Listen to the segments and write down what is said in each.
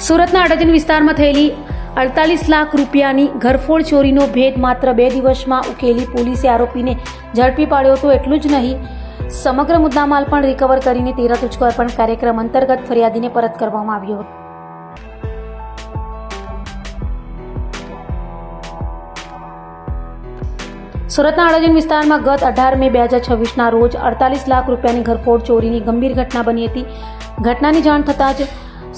સુરતના અડાજણ વિસ્તારમાં થયેલી 48 લાખ રૂપિયાની ઘરફોડ ચોરીનો ભેદ માત્ર 2 દિવસમાં ઉકેલી પોલીસે આરોપીને ઝડપી પાડ્યો હતો. એટલું જ નહીં, સમગ્ર મુદ્દામાલ પણ રિકવર કરીને 13 તુચકો અર્પણ કાર્યક્રમ અંતર્ગત ફરિયાદીને પરત કરવામાં આવ્યો હતો. સુરતના અડાજણ વિસ્તારમાં ગત 18 મે 2026ના રોજ 48 લાખ રૂપિયાની ઘરફોડ ચોરીની ગંભીર ઘટના બની હતી. ઘટનાની જાણ થતાં જ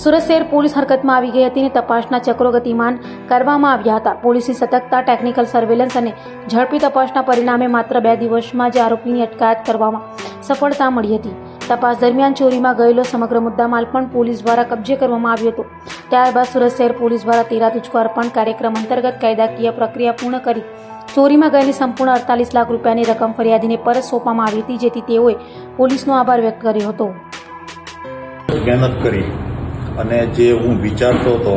સુરત શહેર પોલીસ હરકતમાં આવી ગઈ હતી અને તપાસના ચક્રો ગતિમાન કરવામાં આવ્યા હતા. પોલીસની સતર્કતા, ટેકનિકલ સર્વેલન્સ અને ઝડપી તપાસના પરિણામે માત્ર 2 દિવસમાં જ આરોપીની અટકાયત કરવામાં સફળતા મળી હતી. તપાસ દરમિયાન ચોરીમાં ગયેલો સમગ્ર મુદ્દામાલ પણ પોલીસ દ્વારા કબજે કરવામાં આવ્યો હતો. ત્યારબાદ સુરત શહેર પોલીસ દ્વારા 13 તુચકો અર્પણ કાર્યક્રમ અંતર્ગત કાયદાકીય પ્રક્રિયા પૂર્ણ કરી ચોરીમાં ગયેલી સંપૂર્ણ 48 લાખ રૂપિયાની રકમ ફરિયાદીને પરત સોંપવામાં આવી હતી, જેથી તેઓએ પોલીસનો આભાર વ્યક્ત કર્યો હતો. મહેનત કરી અને જે હું વિચારતો હતો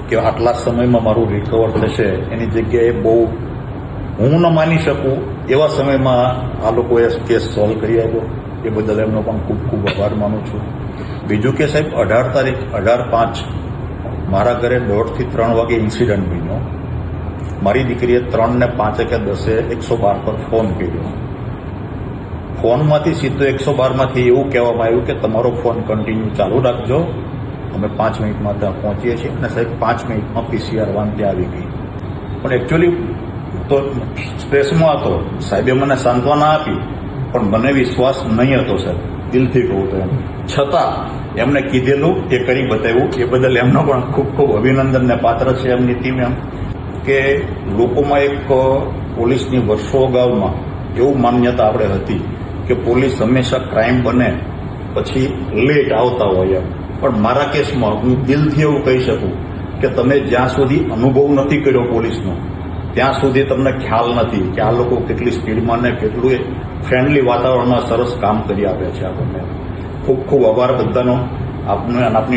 કે આટલા સમયમાં મારું રિકવર થશે, એની જગ્યાએ બહુ હું ન માની શકું એવા સમયમાં આ લોકોએ કેસ સોલ્વ કરી આપ્યો. એ બદલ એમનો પણ ખૂબ ખૂબ આભાર માનું છું. બીજું કે સાહેબ, 18/5 મારા ઘરે 2 થી 3 વાગે ઇન્સિડન્ટ બન્યો. મારી દીકરીએ 3 ને 5 કે 10 112 પર ફોન કર્યો. ફોનમાંથી સીધો 112માંથી એવું કહેવામાં આવ્યું કે તમારો ફોન કન્ટિન્યુ ચાલુ રાખજો, અમે 5 મિનિટમાં ત્યાં પહોંચીએ છીએ. અને સાહેબ 5 મિનિટમાં PCR વાન ત્યાં આવી ગઈ. પણ એકચ્યુઅલી તો સ્ટ્રેસમાં હતો. સાહેબે મને સાંત્વના આપી, પણ મને વિશ્વાસ નહીં હતો સાહેબ, દિલથી કહું તો એમ. છતાં એમને કીધેલું એ કરી બતાવ્યું. એ બદલ એમનો પણ ખૂબ ખૂબ અભિનંદનને પાત્ર છે એમની ટીમ. એમ કે લોકોમાં એક પોલીસની વર્ષો અગાઉમાં એવું માન્યતા આપણે હતી કે પોલીસ હંમેશા ક્રાઇમ બને પછી લેટ આવતા હોય એમ. પણ મારા કેસમાં હું દિલથી એવું કહી શકું કે તમે જ્યાં સુધી અનુભવ નથી કર્યો પોલીસનો, ત્યાં સુધી તમને ખ્યાલ નથી કે આ લોકો કેટલી સ્પીડમાં ને કેટલું ફ્રેન્ડલી વાતાવરણમાં સરસ કામ કરી આપે છે આપણને. ખૂબ ખૂબ આભાર બધાનો, આપને આપની